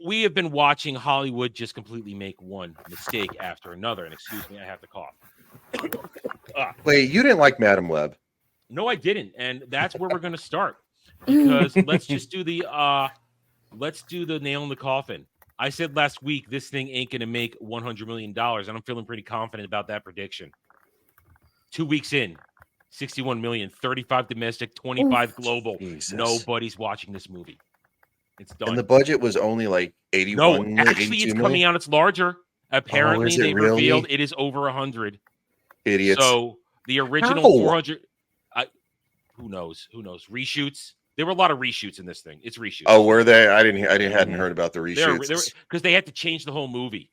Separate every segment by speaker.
Speaker 1: we have been watching Hollywood just completely make one mistake after another. And excuse me, I have to cough.
Speaker 2: Wait, you didn't like Madam Web?
Speaker 1: No, I didn't, and that's where we're going to start because let's do the nail in the coffin. I said last week this thing ain't going to make $100 million, and I'm feeling pretty confident about that prediction. 2 weeks in, 61 million, 35 domestic, 25 global.
Speaker 2: Jesus.
Speaker 1: Nobody's watching this movie. It's done.
Speaker 2: And the budget was only like 81
Speaker 1: No,
Speaker 2: million,
Speaker 1: actually, it's coming out. It's larger. Apparently,
Speaker 2: is it
Speaker 1: they
Speaker 2: really?
Speaker 1: revealed it is over 100.
Speaker 2: Idiots.
Speaker 1: So the original 400. Who knows? Reshoots. There were a lot of reshoots in this thing. It's reshoots.
Speaker 2: Oh, were they? I hadn't heard about the reshoots.
Speaker 1: Because they had to change the whole movie.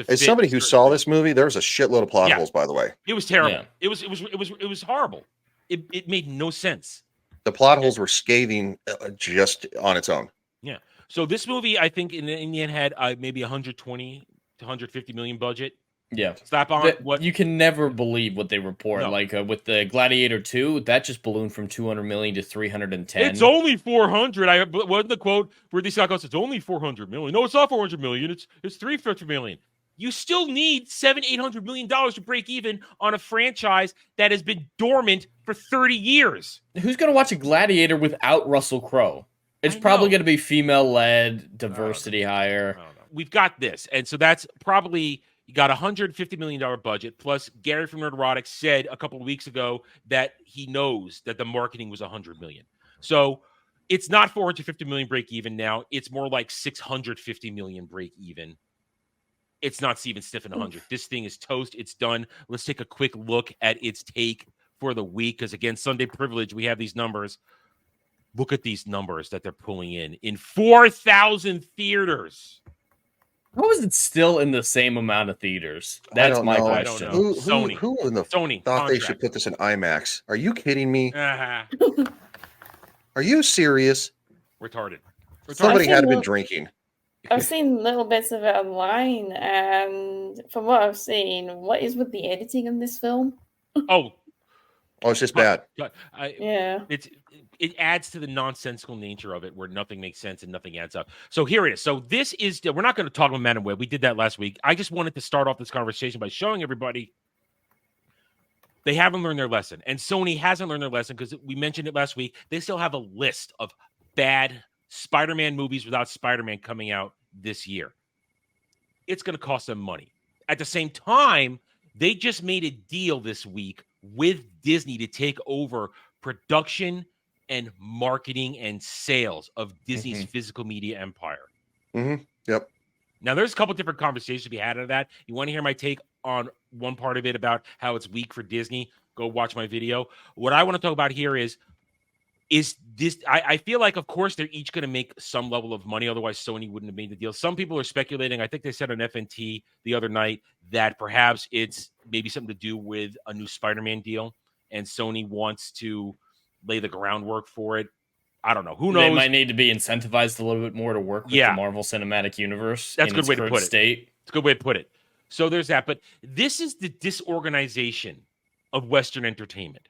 Speaker 2: As somebody who saw this movie, there was a shitload of plot holes. By the way,
Speaker 1: it was terrible. Yeah. It was horrible. It made no sense.
Speaker 2: The plot holes were scathing just on its own.
Speaker 1: Yeah. So this movie, I think, in the end, had maybe 120 to 150 million budget.
Speaker 3: Yeah.
Speaker 1: Slap on what
Speaker 3: you can never believe what they report. No. Like with the Gladiator 2, that just ballooned from 200 million to 310.
Speaker 1: It's only 400. Wasn't the quote Ridley Scott goes, it's only 400 million. No, it's not 400 million. It's 350 million. You still need $700-800 million to break even on a franchise that has been dormant for 30 years.
Speaker 3: Who's going to watch a Gladiator without Russell Crowe? It's probably going to be female-led, diversity higher.
Speaker 1: We've got this, and so that's probably. You got $150 million budget, plus Gary from Nerdrotic said a couple of weeks ago that he knows that the marketing was $100 million. So it's not $450 million break even now. It's more like $650 million break even. It's not even sniffing 100. This thing is toast. It's done. Let's take a quick look at its take for the week, because again, Sunday Privilege, we have these numbers. Look at these numbers that they're pulling in 4,000 theaters.
Speaker 3: How is it still in the same amount of theaters? That's my question.
Speaker 2: Who in the
Speaker 1: Sony
Speaker 2: thought they should put this in IMAX? Are you kidding me? Are you serious?
Speaker 1: Retarded.
Speaker 2: Somebody had been drinking.
Speaker 4: I've seen little bits of it online, and from what I've seen, what is with the editing in this film?
Speaker 2: Oh, it's just bad.
Speaker 1: It adds to the nonsensical nature of it, where nothing makes sense and nothing adds up. So here it is. So this is, we're not going to talk about Madam Web. We did that last week. I just wanted to start off this conversation by showing everybody they haven't learned their lesson. And Sony hasn't learned their lesson because we mentioned it last week. They still have a list of bad Spider-Man movies without Spider-Man coming out this year. It's going to cost them money. At the same time, they just made a deal this week with Disney to take over production and marketing and sales of Disney's physical media empire.
Speaker 2: Yep.
Speaker 1: Now, there's a couple different conversations to be had out of that. You want to hear my take on one part of it about how it's weak for Disney? Go watch my video. What I want to talk about here is this. I feel like, of course, they're each going to make some level of money. Otherwise, Sony wouldn't have made the deal. Some people are speculating. I think they said on FNT the other night that perhaps it's maybe something to do with a new Spider-Man deal, and Sony wants to lay the groundwork for it. I don't know. Who knows?
Speaker 3: They might need to be incentivized a little bit more to work with the Marvel Cinematic Universe.
Speaker 1: That's a good way to put it.
Speaker 3: It's
Speaker 1: a good way to put it. So there's that. But this is the disorganization of Western entertainment.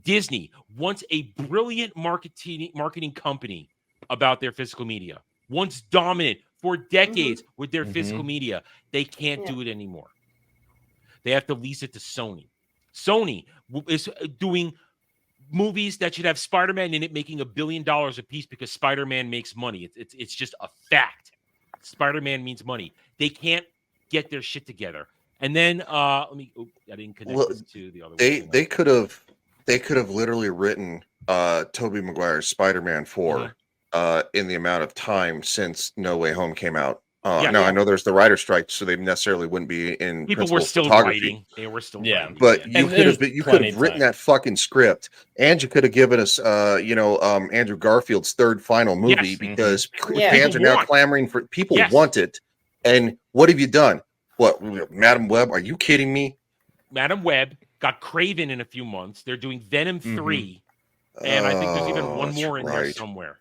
Speaker 1: Disney wants a brilliant marketing company about their physical media. Once dominant for decades with their physical media. They can't do it anymore. They have to lease it to Sony. Sony is doing movies that should have Spider-Man in it making $1 billion a piece because Spider-Man makes money. It's just a fact. Spider-Man means money. They can't get their shit together. And then I didn't connect this to the other one.
Speaker 2: They could have literally written Tobey Maguire's Spider-Man 4 in the amount of time since No Way Home came out. I know there's the writer strike, so they necessarily wouldn't be in.
Speaker 1: People were still writing. They were still writing.
Speaker 2: But you could have written that fucking script, and you could have given us, Andrew Garfield's third final movie because fans are now clamoring for. People want it, and what have you done? What, Madam Web? Are you kidding me?
Speaker 1: Madam Web got Kraven in a few months. They're doing Venom 3, and I think there's even one more in there somewhere.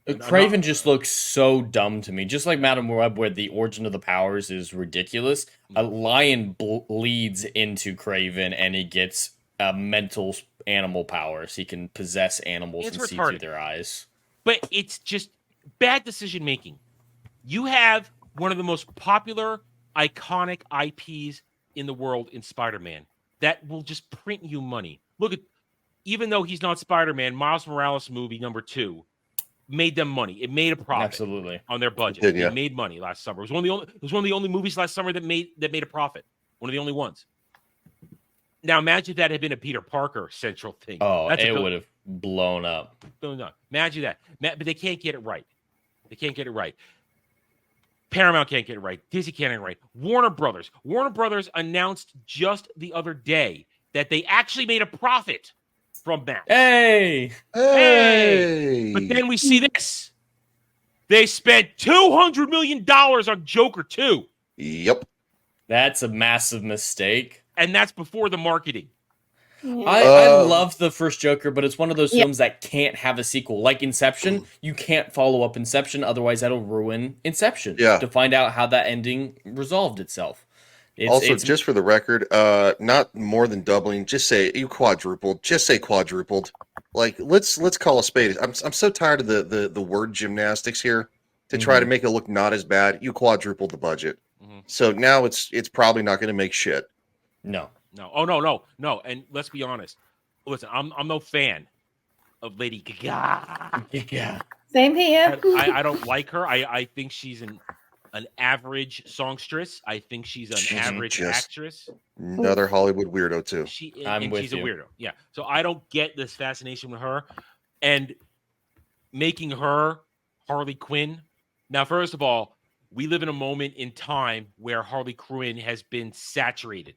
Speaker 3: Kraven just looks so dumb to me. Just like Madam Web, where the origin of the powers is ridiculous. A lion bleeds into Kraven, and he gets mental animal powers. He can possess animals and see through their eyes.
Speaker 1: But it's just bad decision making. You have one of the most popular, iconic IPs in the world in Spider-Man that will just print you money. Look at, even though he's not Spider-Man, Miles Morales movie number 2 made them money. It made a profit.
Speaker 3: Absolutely.
Speaker 1: On their budget.
Speaker 2: It did,
Speaker 1: They made money last summer. It was one of the only movies last summer that made a profit. One of the only ones. Now imagine if that had been a Peter Parker central thing.
Speaker 3: Oh, it would have blown up.
Speaker 1: No. Imagine that. But they can't get it right. They can't get it right. Paramount can't get it right. Disney can't get it right. Warner Brothers announced just the other day that they actually made a profit from Max.
Speaker 3: Hey!
Speaker 1: But then we see this. They spent $200 million on Joker 2.
Speaker 2: Yep.
Speaker 3: That's a massive mistake.
Speaker 1: And that's before the marketing.
Speaker 3: I love the first Joker, but it's one of those films that can't have a sequel. Like Inception, you can't follow up Inception, otherwise that'll ruin Inception.
Speaker 2: Yeah.
Speaker 3: To find out how that ending resolved itself.
Speaker 2: Just for the record, not more than doubling. Just say you quadrupled. Just say quadrupled. Like let's call a spade. I'm so tired of the word gymnastics here to try to make it look not as bad. You quadrupled the budget, so now it's probably not going to make shit.
Speaker 3: No.
Speaker 1: Oh no. And let's be honest. Listen, I'm no fan of Lady Gaga.
Speaker 3: Yeah.
Speaker 4: Same here.
Speaker 1: I don't like her. I think she's an average songstress. I think she's an average actress.
Speaker 2: Another Hollywood weirdo too.
Speaker 1: She's a weirdo. Yeah. So I don't get this fascination with her, and making her Harley Quinn. Now, first of all, we live in a moment in time where Harley Quinn has been saturated.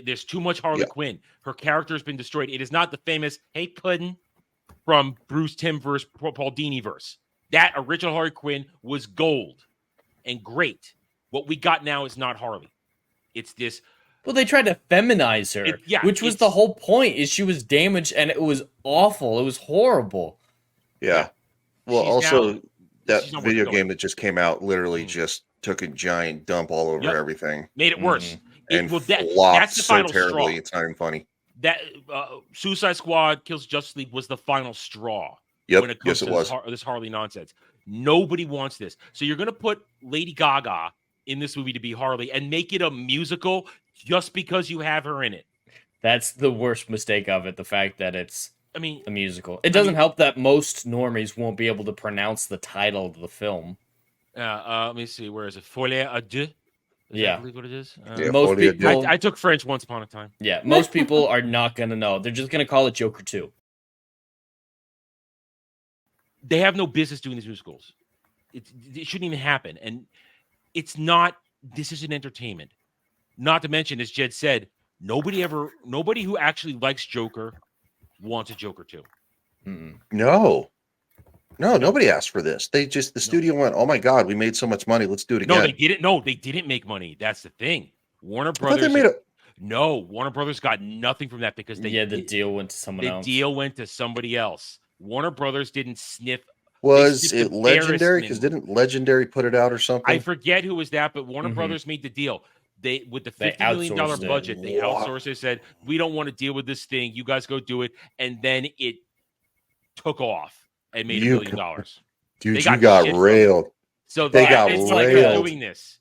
Speaker 1: There's too much Harley Quinn. Her character has been destroyed. It is not the famous "Hey Puddin" from Bruce Timm verse Paul Dini verse. That original Harley Quinn was gold and great. What we got now is not Harley. It's this.
Speaker 3: Well, they tried to feminize her, which was the whole point. Is she was damaged and it was awful. It was horrible.
Speaker 2: Yeah. Well, also that video game that just came out literally just took a giant dump all over everything.
Speaker 1: Made it worse.
Speaker 2: And flopped
Speaker 1: that's the final
Speaker 2: terribly.
Speaker 1: straw.
Speaker 2: It's not even funny.
Speaker 1: That Suicide Squad Kills Justice League was the final straw.
Speaker 2: Yep.
Speaker 1: When it comes to this Harley nonsense. Nobody wants this. So you're going to put Lady Gaga in this movie to be Harley and make it a musical just because you have her in it.
Speaker 3: That's the worst mistake of it. The fact that it's a musical. It
Speaker 1: I
Speaker 3: doesn't help that most normies won't be able to pronounce the title of the film.
Speaker 1: Let me see. Where is it? Folie à deux.
Speaker 3: Yeah.
Speaker 1: I believe what it is.
Speaker 3: Most people.
Speaker 1: I took French once upon a time.
Speaker 3: Yeah. Most people are not going to know. They're just going to call it Joker 2.
Speaker 1: They have no business doing these musicals. It shouldn't even happen. And it's not, this isn't entertainment. Not to mention, as Jed said, nobody who actually likes Joker wants a Joker 2.
Speaker 2: No, nobody asked for this. The studio went, oh my God, we made so much money. Let's do it again.
Speaker 1: They didn't make money. That's the thing. Warner Brothers. Warner Brothers got nothing from that because
Speaker 3: the deal went to someone else.
Speaker 1: The deal went to somebody else. Warner Brothers didn't sniff.
Speaker 2: Was it Legendary? Because didn't Legendary put it out or something?
Speaker 1: I forget who was that, but Warner Brothers made the deal. They with the $50 million budget, they outsourced it. Said, we don't want to deal with this thing. You guys go do it. And then it took off and made $1 billion.
Speaker 2: Dude, you got railed.
Speaker 1: So
Speaker 2: they got
Speaker 1: railed.
Speaker 2: Like
Speaker 1: doing this.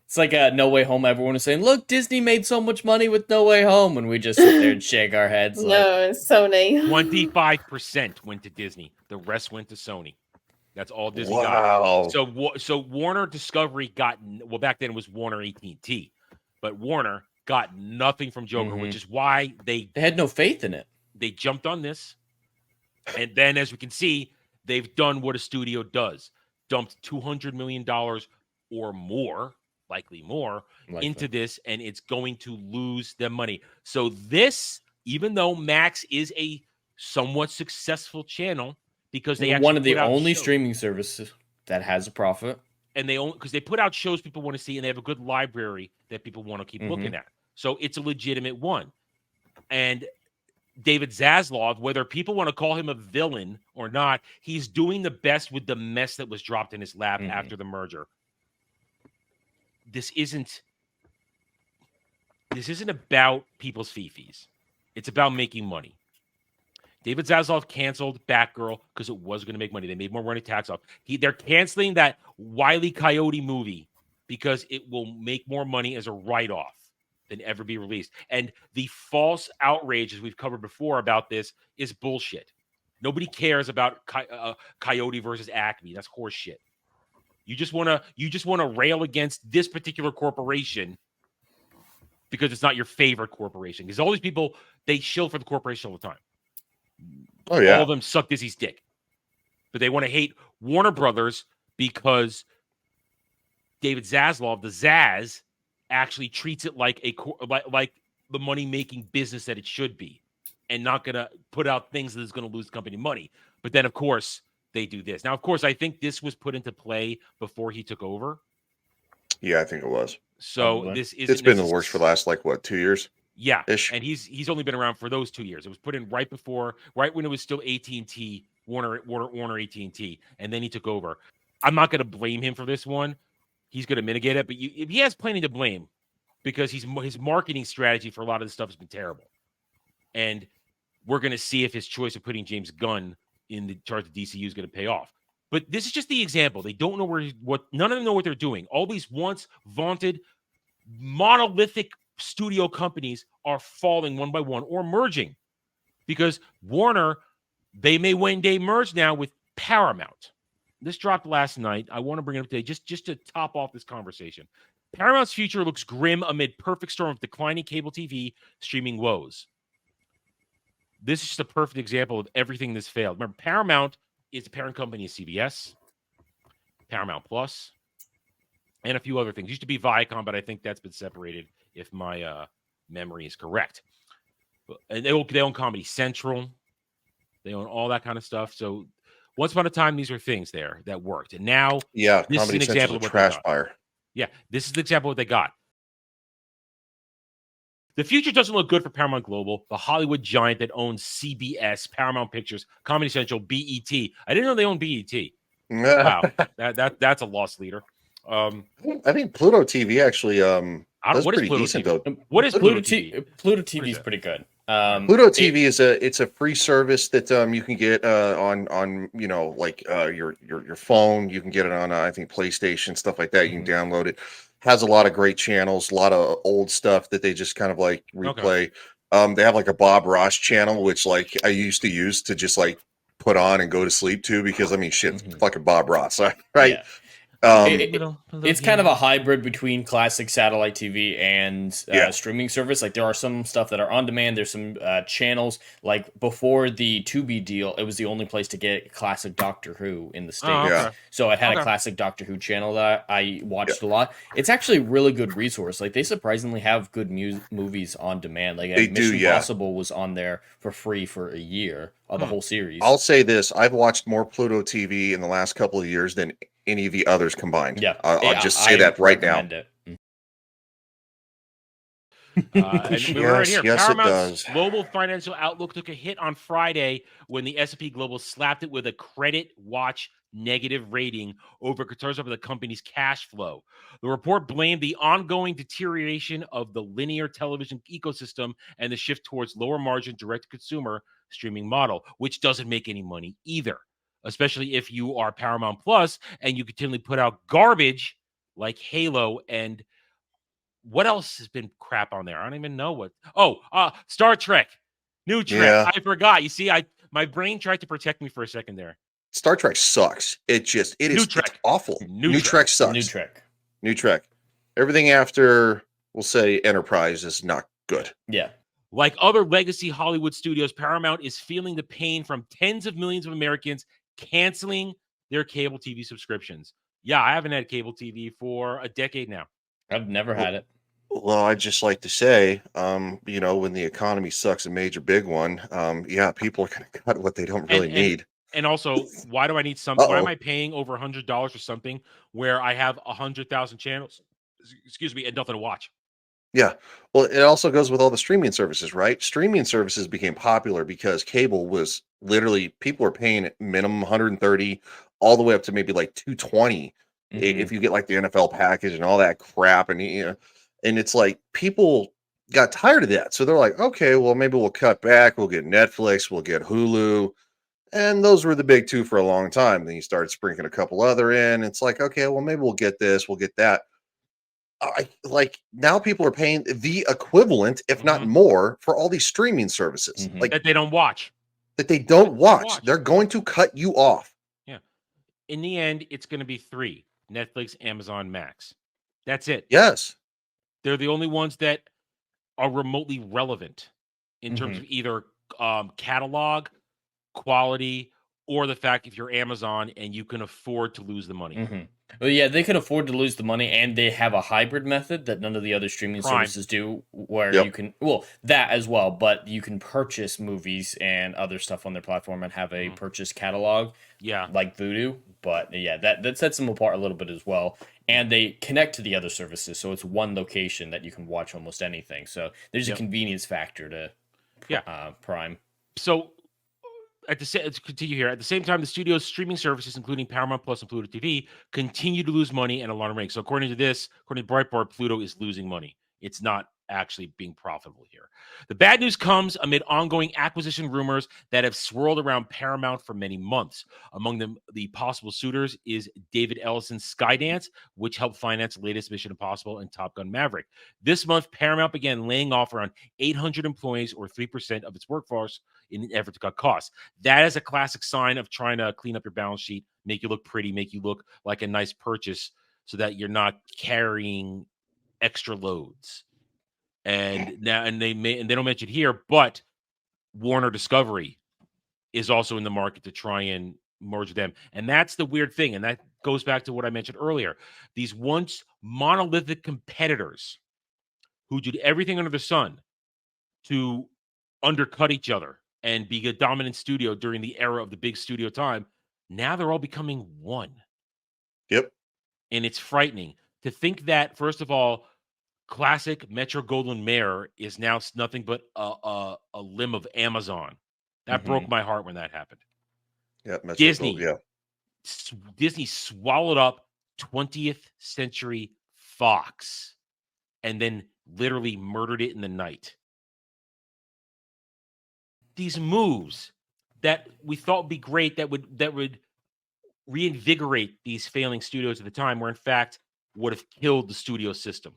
Speaker 3: It's like a No Way Home. Everyone is saying, look, Disney made so much money with No Way Home. And we just sit there and shake our heads.
Speaker 4: No, it's Sony.
Speaker 1: 25% went to Disney. The rest went to Sony. That's all Disney got. So Warner Discovery got, well, back then it was Warner AT&T. But Warner got nothing from Joker, which is why they
Speaker 3: had no faith in it.
Speaker 1: They jumped on this. And then, as we can see, they've done what a studio does. Dumped $200 million or more, likely more, into this, and it's going to lose them money. So this, even though Max is a somewhat successful channel, because they actually
Speaker 3: one of the only streaming services that has a profit,
Speaker 1: and because they put out shows people want to see, and they have a good library that people want to keep looking at. So it's a legitimate one. And David Zaslav, whether people want to call him a villain or not, he's doing the best with the mess that was dropped in his lap after the merger. This isn't about people's fifis. It's about making money. David Zaslav canceled Batgirl because it was going to make money. They made more money tax off. They're canceling that Wile E. Coyote movie because it will make more money as a write-off than ever be released. And the false outrage, as we've covered before about this, is bullshit. Nobody cares about Coyote versus Acme. That's horse shit. You just want to rail against this particular corporation because it's not your favorite corporation. Because all these people, they shill for the corporation all the time.
Speaker 2: Oh yeah,
Speaker 1: all of them suck Disney's dick, but they want to hate Warner Brothers because David Zaslav, the Zaz, actually treats it like like the money-making business that it should be, and not gonna put out things that is gonna lose the company money. But then, of course, they do this. Now, of course, I think this was put into play before he took over.
Speaker 2: Yeah, I think it was.
Speaker 1: So
Speaker 3: Probably.
Speaker 1: it's
Speaker 2: been the worst for the last 2 years.
Speaker 1: Yeah,
Speaker 2: Ish.
Speaker 1: And he's only been around for those 2 years. It was put in right when it was still AT&T, Warner AT&T, and then he took over. I'm not going to blame him for this one. He's going to mitigate it, but he has plenty to blame because his marketing strategy for a lot of this stuff has been terrible. And we're going to see if his choice of putting James Gunn in the charge of DCU is going to pay off. But this is just the example. They don't know none of them know what they're doing. All these once vaunted monolithic studio companies are falling one by one or merging because Warner, they may one day merge now with Paramount. This dropped last night. I want to bring it up today just to top off this conversation. Paramount's future looks grim amid perfect storm of declining cable TV streaming woes. This is just a perfect example of everything that's failed. Remember, Paramount is the parent company of CBS, Paramount Plus, and a few other things. It used to be Viacom, but I think that's been separated if my memory is correct. And they own Comedy Central. They own all that kind of stuff. So once upon a time, these were things there that worked. And now,
Speaker 2: yeah,
Speaker 1: this
Speaker 2: Comedy
Speaker 1: is an example of what
Speaker 2: trash
Speaker 1: they got.
Speaker 2: fire.
Speaker 1: Yeah, this is the example of what they got. The future doesn't look good for Paramount Global, the Hollywood giant that owns CBS, Paramount Pictures, Comedy Central, BET. I didn't know they own BET. Wow, that's a lost leader.
Speaker 2: I think Pluto TV actually does pretty decent though.
Speaker 1: What is Pluto TV?
Speaker 3: Pluto TV is pretty good.
Speaker 2: Pluto TV is a free service that you can get on your phone. You can get it on I think PlayStation, stuff like that. You can download it. Has a lot of great channels, a lot of old stuff that they just kind of like replay. Okay. They have like a Bob Ross channel, which like I used to use to just like put on and go to sleep to because I mean shit, fucking Bob Ross, right?
Speaker 3: Yeah. It's kind of a hybrid between classic satellite TV and streaming service. Like there are some stuff that are on demand. There's some channels like before the Tubi deal, it was the only place to get classic Doctor Who in the States.
Speaker 1: Oh, okay.
Speaker 3: So it had a classic Doctor Who channel that I watched a lot. It's actually a really good resource. Like they surprisingly have good movies on demand. Like Mission Impossible was on there for free for a year of the whole series.
Speaker 2: I'll say this. I've watched more Pluto TV in the last couple of years than any of the others combined.
Speaker 3: Yeah,
Speaker 2: I'll just say that right now.
Speaker 1: And we're right here.
Speaker 2: Yes,
Speaker 1: Paramount's global financial outlook took a hit on Friday when the S&P Global slapped it with a credit watch negative rating over concerns over the company's cash flow. The report blamed the ongoing deterioration of the linear television ecosystem and the shift towards lower margin direct-to-consumer streaming model, which doesn't make any money either, especially if you are Paramount Plus and you continually put out garbage like Halo and what else has been crap on there? I don't even know what. Star Trek, new Trek. Yeah. I forgot. You see, my brain tried to protect me for a second there.
Speaker 2: Star Trek sucks. It's awful. New Trek sucks. New Trek. Everything after, we'll say, Enterprise is not good.
Speaker 3: Yeah.
Speaker 1: Like other legacy Hollywood studios, Paramount is feeling the pain from tens of millions of Americans canceling their cable TV subscriptions. Yeah, I haven't had cable TV for a decade now.
Speaker 3: I've never had it.
Speaker 2: Well, I'd just like to say, when the economy sucks, a major big one, people are going to cut what they don't really need.
Speaker 1: And also, why do I need something? Why am I paying over $100 for something where I have 100,000 channels? Excuse me, and nothing to watch.
Speaker 2: Yeah. Well, it also goes with all the streaming services, right? Streaming services became popular because cable was literally people were paying minimum 130 all the way up to maybe like 220 if you get like the NFL package and all that crap. And and it's like people got tired of that. So they're like, okay, well, maybe we'll cut back. We'll get Netflix. We'll get Hulu. And those were the big two for a long time. Then you started sprinkling a couple other in. It's like, okay, well, maybe we'll get this. We'll get that. I like now people are paying the equivalent, if not more, for all these streaming services. Like
Speaker 1: that they don't watch.
Speaker 2: That they don't watch. They're going to cut you off.
Speaker 1: Yeah. In the end, it's going to be 3: Netflix, Amazon, Max. That's it.
Speaker 2: Yes.
Speaker 1: They're the only ones that are remotely relevant in terms of either catalog, quality, or the fact if you're Amazon and you can afford to lose the money.
Speaker 3: Well, yeah, they can afford to lose the money, and they have a hybrid method that none of the other streaming services do, where you can, well, that as well, but you can purchase movies and other stuff on their platform and have a purchase catalog, like Vudu. But yeah, that sets them apart a little bit as well. And they connect to the other services, so it's one location that you can watch almost anything. So there's a convenience factor to Prime.
Speaker 1: So let's continue here. At the same time, the studio's streaming services, including Paramount Plus and Pluto TV, continue to lose money and alarm rate. So according to Breitbart, Pluto is losing money. It's not actually being profitable here. The bad news comes amid ongoing acquisition rumors that have swirled around Paramount for many months. Among them, the possible suitors is David Ellison's Skydance, which helped finance the latest Mission Impossible and Top Gun Maverick. This month, Paramount began laying off around 800 employees, or 3% of its workforce, in an effort to cut costs. That is a classic sign of trying to clean up your balance sheet, make you look pretty, make you look like a nice purchase so that you're not carrying extra loads. And now, they don't mention here, but Warner Discovery is also in the market to try and merge them. And that's the weird thing. And that goes back to what I mentioned earlier. These once monolithic competitors who did everything under the sun to undercut each other and be a dominant studio during the era of the big studio time, now they're all becoming one.
Speaker 2: Yep.
Speaker 1: And it's frightening to think that, first of all, classic Metro-Goldwyn-Mayer is now nothing but a limb of Amazon. That broke my heart when that happened.
Speaker 2: Yeah,
Speaker 1: Disney swallowed up 20th Century Fox and then literally murdered it in the night. These moves that we thought would be great, that would reinvigorate these failing studios at the time, were in fact would have killed the studio system.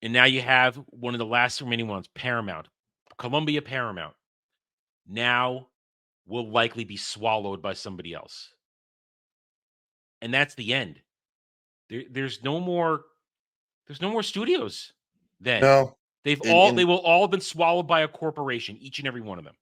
Speaker 1: And now you have one of the last remaining ones, Paramount. Columbia Paramount now will likely be swallowed by somebody else. And that's the end. There's no more studios then.
Speaker 2: No.
Speaker 1: They will all have been swallowed by a corporation, each and every one of them.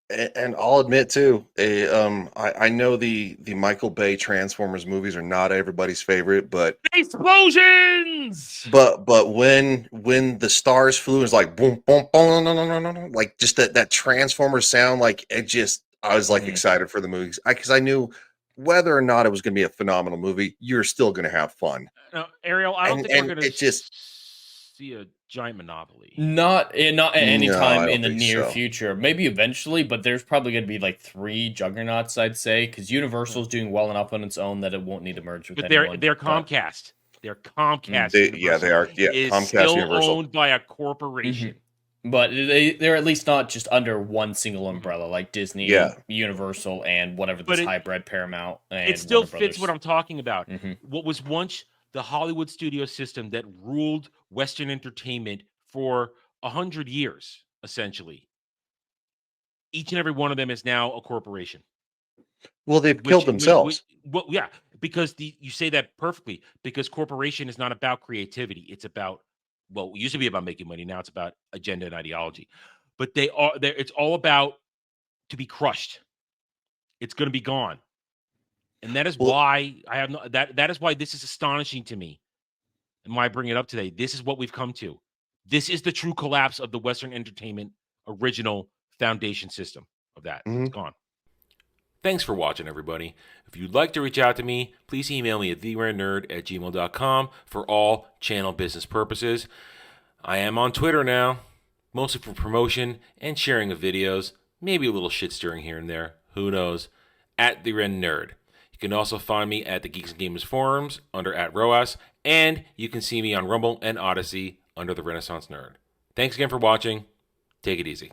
Speaker 2: And I'll admit too, I know the Michael Bay Transformers movies are not everybody's favorite, but
Speaker 1: explosions.
Speaker 2: But when the stars flew, it's like boom, boom, boom, no, like just that Transformers sound, like it just, I was like excited for the movies because I knew whether or not it was going to be a phenomenal movie, you're still going to have fun.
Speaker 1: No, Ariel, I don't think we're going to see a giant monopoly.
Speaker 3: Not at any time in the near future. Maybe eventually, but there's probably going to be like 3 juggernauts, I'd say, because Universal's doing well enough on its own that it won't need to merge with anyone.
Speaker 1: They're Comcast. They're Comcast.
Speaker 2: They are. Yeah,
Speaker 1: is
Speaker 2: Comcast
Speaker 1: still
Speaker 2: Universal.
Speaker 1: owned by a corporation.
Speaker 3: But they're at least not just under one single umbrella like Disney, Universal, and whatever this hybrid Paramount. And
Speaker 1: it still fits what I'm talking about. What was once the Hollywood studio system that ruled Western entertainment for 100 years, essentially. Each and every one of them is now a corporation.
Speaker 2: Well, they've killed themselves.
Speaker 1: Because you say that perfectly, because corporation is not about creativity. It's about, well, it used to be about making money. Now it's about agenda and ideology. But it's all about to be crushed. It's going to be gone. And that is why I have that is why this is astonishing to me. And why I bring it up today. This is what we've come to. This is the true collapse of the Western entertainment original foundation system of that. It's gone. Thanks for watching, everybody. If you'd like to reach out to me, please email me at theranernerd@gmail.com for all channel business purposes. I am on Twitter now, mostly for promotion and sharing of videos, maybe a little shit stirring here and there. Who knows? @TheRenNerd. You can also find me at the Geeks and Gamers forums under @Roas, and you can see me on Rumble and Odyssey under the Renaissance Nerd. Thanks again for watching. Take it easy.